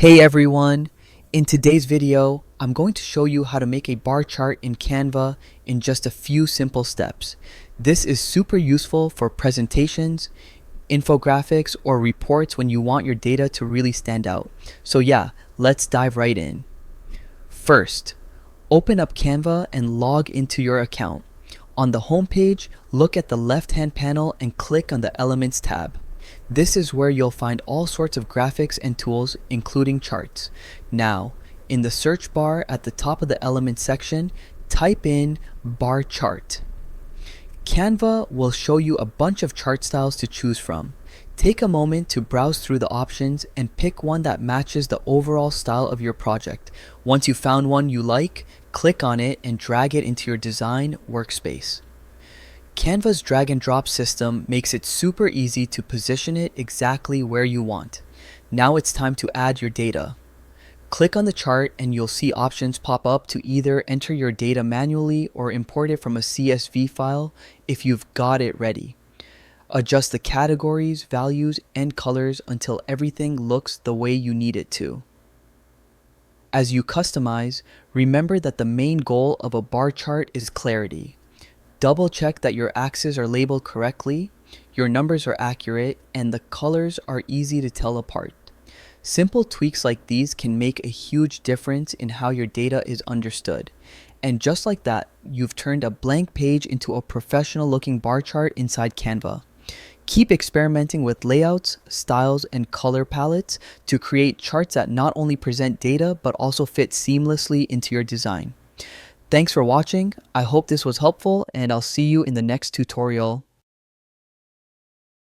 Hey everyone! In today's video, I'm going to show you how to make a bar chart in Canva in just a few simple steps. This is super useful for presentations, infographics, or reports when you want your data to really stand out. So yeah, let's dive right in. First, open up Canva and log into your account. On the home page, look at the left-hand panel and click on the Elements tab. This is where you'll find all sorts of graphics and tools, including charts. Now, in the search bar at the top of the Elements section, type in bar chart. Canva will show you a bunch of chart styles to choose from. Take a moment to browse through the options and pick one that matches the overall style of your project. Once you found one you like, click on it and drag it into your design workspace. Canva's drag and drop system makes it super easy to position it exactly where you want. Now it's time to add your data. Click on the chart and you'll see options pop up to either enter your data manually or import it from a CSV file if you've got it ready. Adjust the categories, values, and colors until everything looks the way you need it to. As you customize, remember that the main goal of a bar chart is clarity. Double check that your axes are labeled correctly, your numbers are accurate, and the colors are easy to tell apart. Simple tweaks like these can make a huge difference in how your data is understood. And just like that, you've turned a blank page into a professional looking bar chart inside Canva. Keep experimenting with layouts, styles, and color palettes to create charts that not only present data but also fit seamlessly into your design. Thanks for watching. I hope this was helpful and I'll see you in the next tutorial.